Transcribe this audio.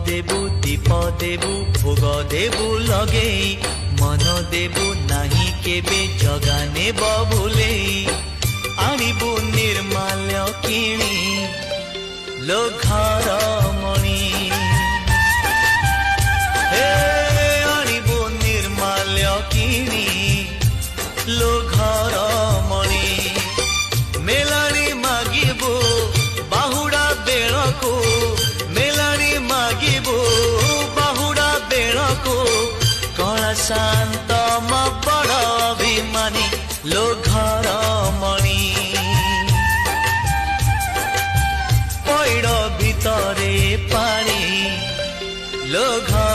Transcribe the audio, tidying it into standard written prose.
देबु दीप देबु भोग देबु लगे मन देबु नाही केबे जगा नेब भूले आनिबु निर्माल्य किणी लो घर मणि हे आनिबु निर्माल्य किणी लो घर मणि मेलानी मागिबु बाहुड़ा बेलको मेलानी मागिबु बाहुड़ा बेलको कला शांत म बड़ अभिमानी लो घर मणि पैड़ भितरे पानी लो घर